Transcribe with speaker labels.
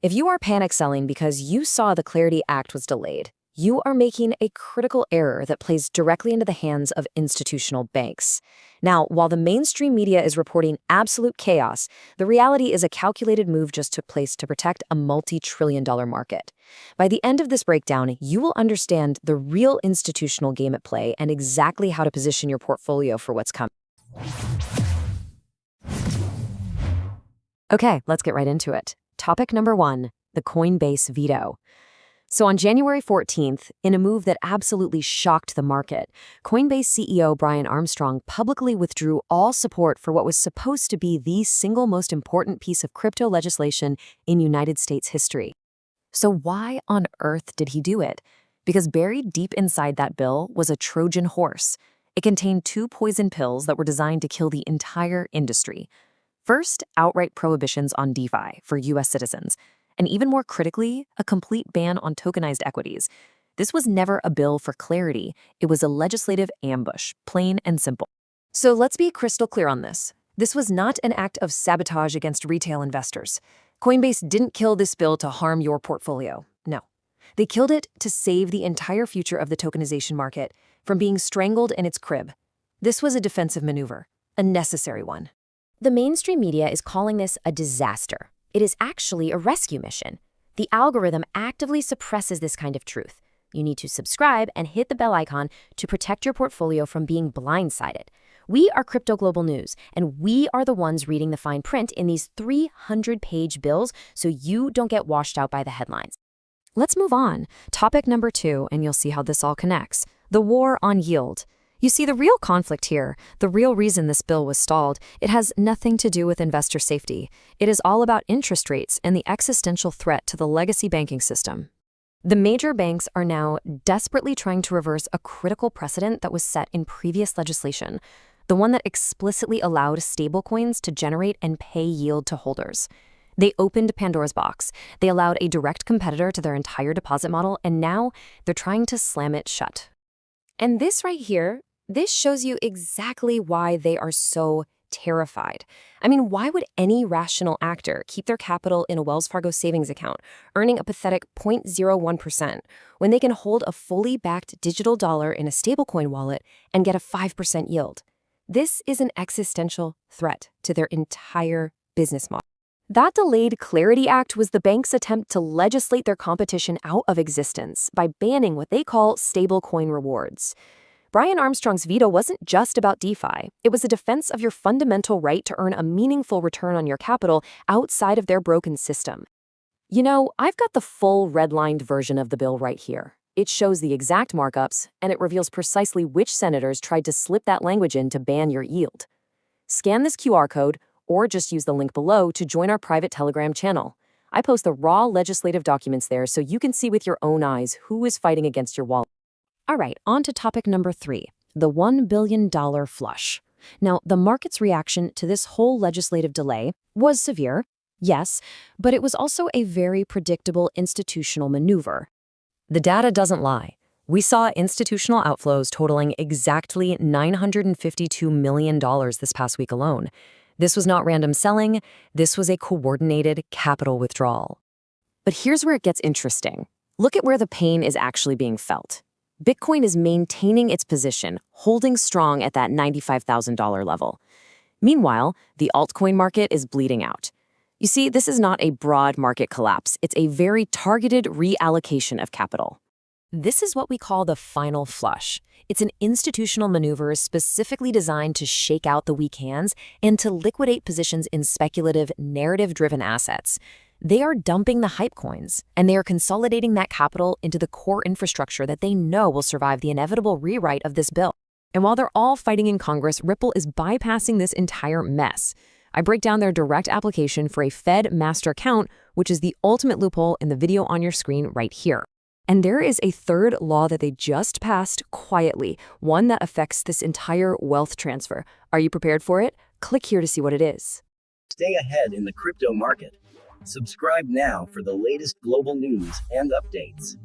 Speaker 1: If you are panic selling because you saw the Clarity Act was delayed, you are making a critical error that plays directly into the hands of institutional banks. Now, while the mainstream media is reporting absolute chaos, the reality is a calculated move just took place to protect a multi-trillion-dollar market. By the end of this breakdown, you will understand the real institutional game at play and exactly how to position your portfolio for what's coming. Okay, let's get right into it. Topic number 1, the Coinbase veto. So on January 14th, in a move that absolutely shocked the market, Coinbase CEO Brian Armstrong publicly withdrew all support for what was supposed to be the single most important piece of crypto legislation in United States history. So why on earth did he do it? Because buried deep inside that bill was a Trojan Horse. It contained 2 poison pills that were designed to kill the entire industry. First, outright prohibitions on DeFi for U.S. citizens. And even more critically, a complete ban on tokenized equities. This was never a bill for clarity. It was a legislative ambush, plain and simple. So let's be crystal clear on this. This was not an act of sabotage against retail investors. Coinbase didn't kill this bill to harm your portfolio. No. They killed it to save the entire future of the tokenization market from being strangled in its crib. This was a defensive maneuver, a necessary one.
Speaker 2: The mainstream media is calling this a disaster. It is actually a rescue mission. The algorithm actively suppresses this kind of truth. You need to subscribe and hit the bell icon to protect your portfolio from being blindsided. We are Crypto Global News, and we are the ones reading the fine print in these 300-page bills so you don't get washed out by the headlines.
Speaker 1: Let's move on. Topic number 2, and you'll see how this all connects. The war on yield. You see, the real conflict here, the real reason this bill was stalled, it has nothing to do with investor safety. It is all about interest rates and the existential threat to the legacy banking system. The major banks are now desperately trying to reverse a critical precedent that was set in previous legislation, the one that explicitly allowed stablecoins to generate and pay yield to holders. They opened Pandora's box. They allowed a direct competitor to their entire deposit model, and now they're trying to slam it shut. And this right here, this shows you exactly why they are so terrified. I mean, why would any rational actor keep their capital in a Wells Fargo savings account, earning a pathetic 0.01%, when they can hold a fully backed digital dollar in a stablecoin wallet and get a 5% yield? This is an existential threat to their entire business model. That delayed Clarity Act was the bank's attempt to legislate their competition out of existence by banning what they call stablecoin rewards. Brian Armstrong's veto wasn't just about DeFi. It was a defense of your fundamental right to earn a meaningful return on your capital outside of their broken system. You know, I've got the full redlined version of the bill right here. It shows the exact markups, and it reveals precisely which senators tried to slip that language in to ban your yield. Scan this QR code, or just use the link below to join our private Telegram channel. I post the raw legislative documents there so you can see with your own eyes who is fighting against your wallet. All right, on to topic number 3, the $1 billion flush. Now, the market's reaction to this whole legislative delay was severe, yes, but it was also a very predictable institutional maneuver. The data doesn't lie. We saw institutional outflows totaling exactly $952 million this past week alone. This was not random selling. This was a coordinated capital withdrawal. But here's where it gets interesting. Look at where the pain is actually being felt. Bitcoin is maintaining its position, holding strong at that $95,000 level. Meanwhile, the altcoin market is bleeding out. You see, this is not a broad market collapse. It's a very targeted reallocation of capital. This is what we call the final flush. It's an institutional maneuver specifically designed to shake out the weak hands and to liquidate positions in speculative, narrative-driven assets. They are dumping the hype coins, and they are consolidating that capital into the core infrastructure that they know will survive the inevitable rewrite of this bill. And while they're all fighting in Congress, Ripple is bypassing this entire mess. I break down their direct application for a Fed master account, which is the ultimate loophole in the video on your screen right here. And there is a third law that they just passed quietly, one that affects this entire wealth transfer. Are you prepared for it? Click here to see what it is.
Speaker 3: Stay ahead in the crypto market. Subscribe now for the latest global news and updates.